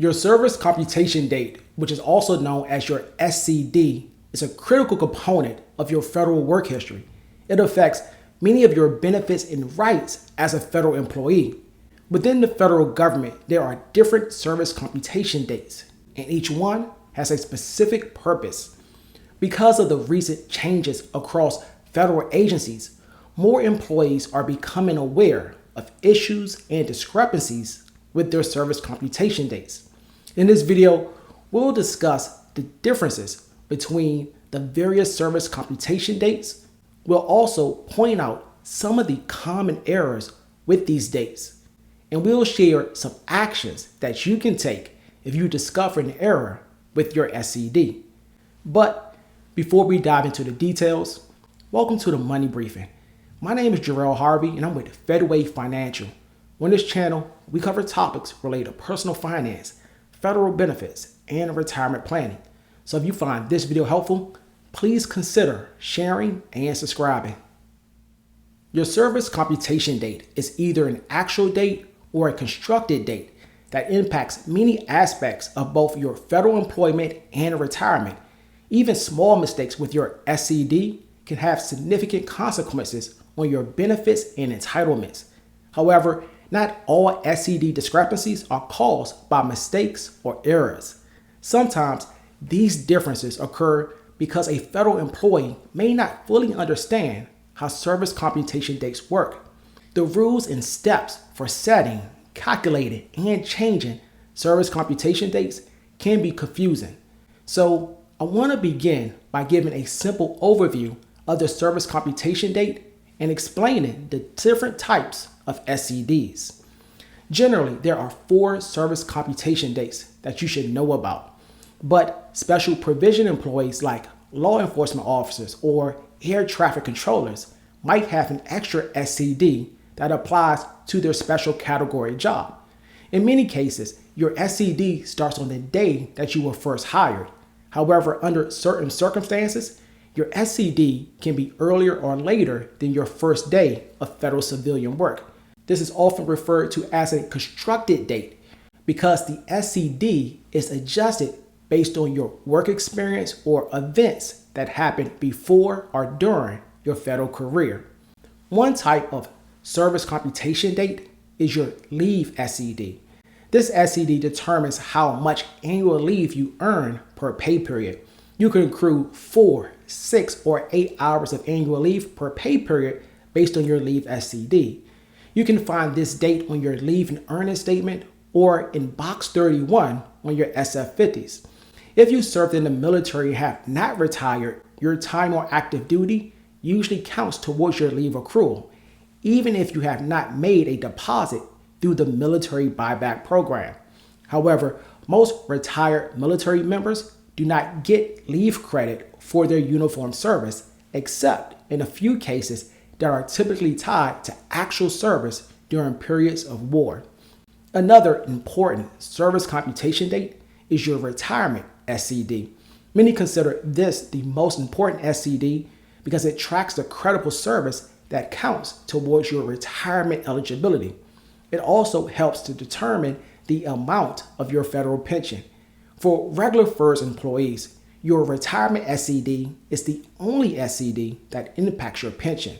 Your service computation date, which is also known as your SCD, is a critical component of your federal work history. It affects many of your benefits and rights as a federal employee. Within the federal government, there are different service computation dates, and each one has a specific purpose. Because of the recent changes across federal agencies, more employees are becoming aware of issues and discrepancies with their service computation dates. In this video, we'll discuss the differences between the various service computation dates. We'll also point out some of the common errors with these dates, and we'll share some actions that you can take if you discover an error with your SCD. But before we dive into the details, welcome to the Money Briefing. My name is Jarrell Harvey, and I'm with Fedway Financial. On this channel, we cover topics related to personal finance, federal benefits, and retirement planning. So if you find this video helpful, please consider sharing and subscribing. Your service computation date is either an actual date or a constructed date that impacts many aspects of both your federal employment and retirement. Even small mistakes with your SCD can have significant consequences on your benefits and entitlements. However, not all SCD discrepancies are caused by mistakes or errors. Sometimes these differences occur because a federal employee may not fully understand how service computation dates work. The rules and steps for setting, calculating, and changing service computation dates can be confusing. So I want to begin by giving a simple overview of the service computation date and explaining the different types of SCDs. Generally, there are 4 service computation dates that you should know about, but special provision employees like law enforcement officers or air traffic controllers might have an extra SCD that applies to their special category job. In many cases, your SCD starts on the day that you were first hired. However, under certain circumstances, your SCD can be earlier or later than your first day of federal civilian work. This is often referred to as a constructed date because the SCD is adjusted based on your work experience or events that happened before or during your federal career. One type of service computation date is your leave SCD. This SCD determines how much annual leave you earn per pay period. You can accrue 4, 6, or 8 hours of annual leave per pay period based on your leave SCD. You can find this date on your leave and earning statement or in box 31 on your SF50s. If you served in the military and have not retired, your time on active duty usually counts towards your leave accrual, even if you have not made a deposit through the military buyback program. However, most retired military members do not get leave credit for their uniform service, except in a few cases that are typically tied to actual service during periods of war. Another important service computation date is your retirement SCD. Many consider this the most important SCD because it tracks the credible service that counts towards your retirement eligibility. It also helps to determine the amount of your federal pension. For regular FERS employees, your retirement SCD is the only SCD that impacts your pension.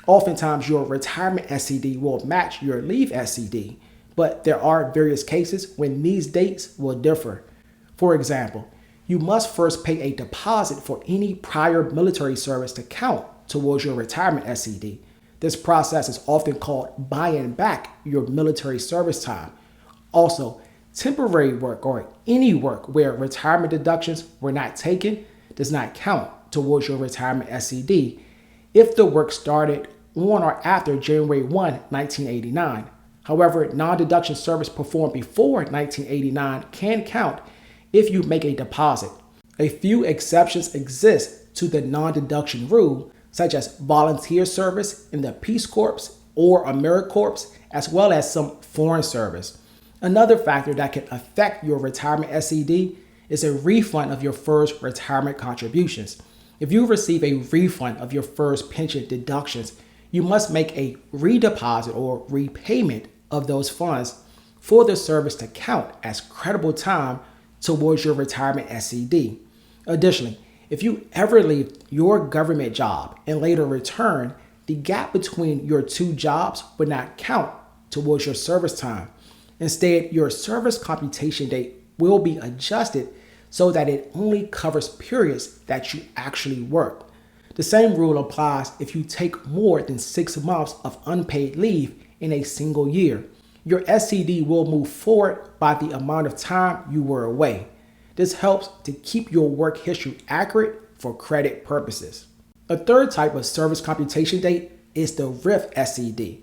Oftentimes, your retirement SCD will match your leave SCD, but there are various cases when these dates will differ. For example, you must first pay a deposit for any prior military service to count towards your retirement SCD. This process is often called buying back your military service time. Also, temporary work or any work where retirement deductions were not taken does not count towards your retirement SCD if the work started on or after January 1, 1989. However, non-deduction service performed before 1989 can count if you make a deposit. A few exceptions exist to the non-deduction rule, such as volunteer service in the Peace Corps or AmeriCorps, as well as some foreign service. Another factor that can affect your retirement SCD is a refund of your first retirement contributions. If you receive a refund of your first pension deductions, you must make a redeposit or repayment of those funds. for the service to count as credible time towards your retirement SCD. Additionally, if you ever leave your government job and later return, the gap between your two jobs would not count towards your service time. Instead, your service computation date will be adjusted so that it only covers periods that you actually work. The same rule applies if you take more than 6 months of unpaid leave in a single year. Your SCD will move forward by the amount of time you were away. This helps to keep your work history accurate for credit purposes. A third type of service computation date is the RIF SCD.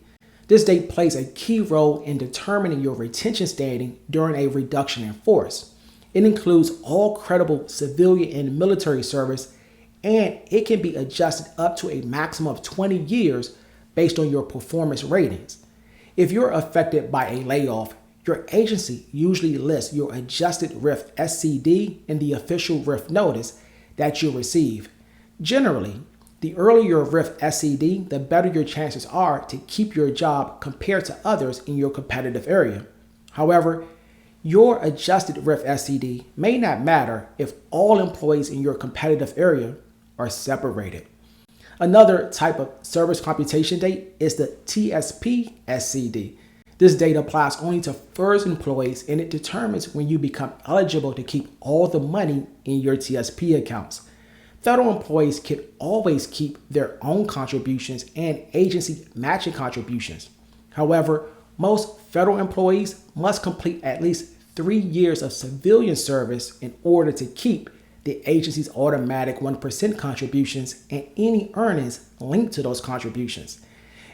This date plays a key role in determining your retention standing during a reduction in force. It includes all credible civilian and military service, and it can be adjusted up to a maximum of 20 years based on your performance ratings. If you're affected by a layoff, your agency usually lists your adjusted RIF SCD in the official RIF notice that you receive. Generally, the earlier your RIF SCD, the better your chances are to keep your job compared to others in your competitive area. However, your adjusted RIF SCD may not matter if all employees in your competitive area are separated. Another type of service computation date is the TSP SCD. This date applies only to first employees, and it determines when you become eligible to keep all the money in your TSP accounts. Federal employees can always keep their own contributions and agency matching contributions. However, most federal employees must complete at least 3 years of civilian service in order to keep the agency's automatic 1% contributions and any earnings linked to those contributions.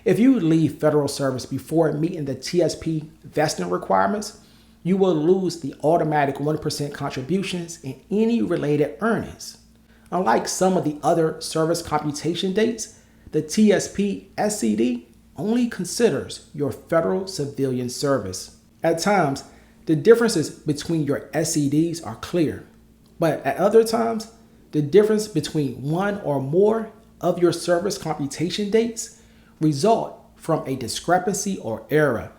If you leave federal service before meeting the TSP vesting requirements, you will lose the automatic 1% contributions and any related earnings. Unlike some of the other service computation dates, the TSP SCD only considers your federal civilian service. At times, the differences between your SCDs are clear, but at other times, the difference between one or more of your service computation dates result from a discrepancy or error.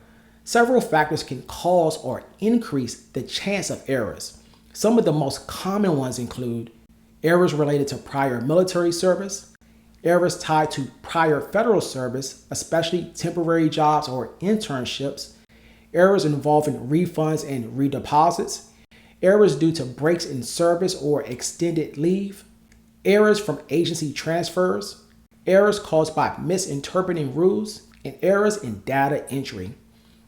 Several factors can cause or increase the chance of errors. Some of the most common ones include errors related to prior military service, errors tied to prior federal service, especially temporary jobs or internships, errors involving refunds and redeposits, errors due to breaks in service or extended leave, errors from agency transfers, errors caused by misinterpreting rules, and errors in data entry.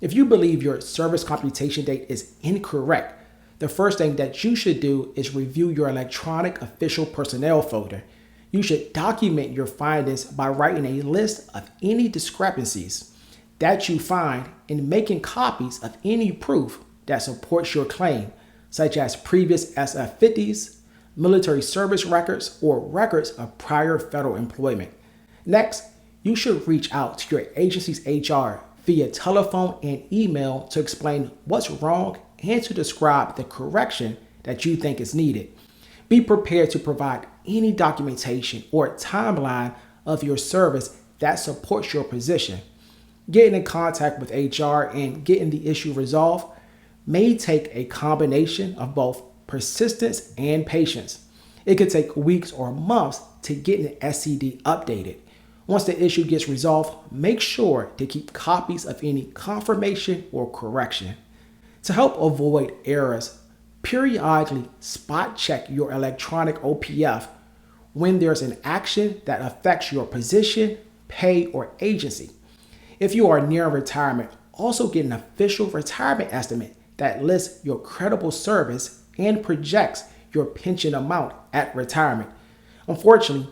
If you believe your service computation date is incorrect, the first thing that you should do is review your electronic official personnel folder. You should document your findings by writing a list of any discrepancies that you find and making copies of any proof that supports your claim, such as previous SF-50s, military service records, or records of prior federal employment. Next, you should reach out to your agency's HR via telephone and email to explain what's wrong and to describe the correction that you think is needed. Be prepared to provide any documentation or timeline of your service that supports your position. Getting in contact with HR and getting the issue resolved may take a combination of both persistence and patience. It could take weeks or months to get an SCD updated. Once the issue gets resolved, make sure to keep copies of any confirmation or correction. To help avoid errors, periodically spot check your electronic OPF when there's an action that affects your position, pay, or agency. If you are near retirement, also get an official retirement estimate that lists your credible service and projects your pension amount at retirement. Unfortunately,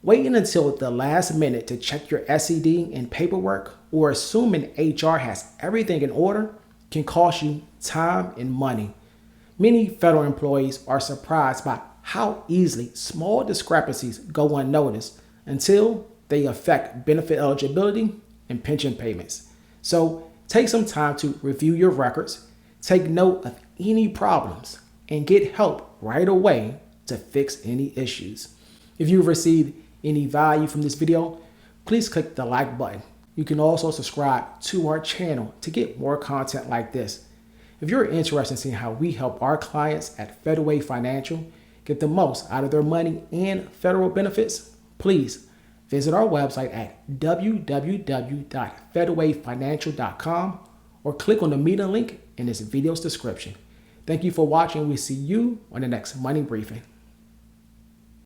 waiting until the last minute to check your SCD and paperwork or assuming HR has everything in order can cost you time and money. Many federal employees are surprised by how easily small discrepancies go unnoticed until they affect benefit eligibility and pension payments. So take some time to review your records, take note of any problems, and get help right away to fix any issues. If you've received any value from this video, please click the like button. You can also subscribe to our channel to get more content like this. If you're interested in seeing how we help our clients at Fedway Financial get the most out of their money and federal benefits, please visit our website at www.fedwayfinancial.com or click on the meeting link in this video's description. Thank you for watching. We see you on the next Money Briefing.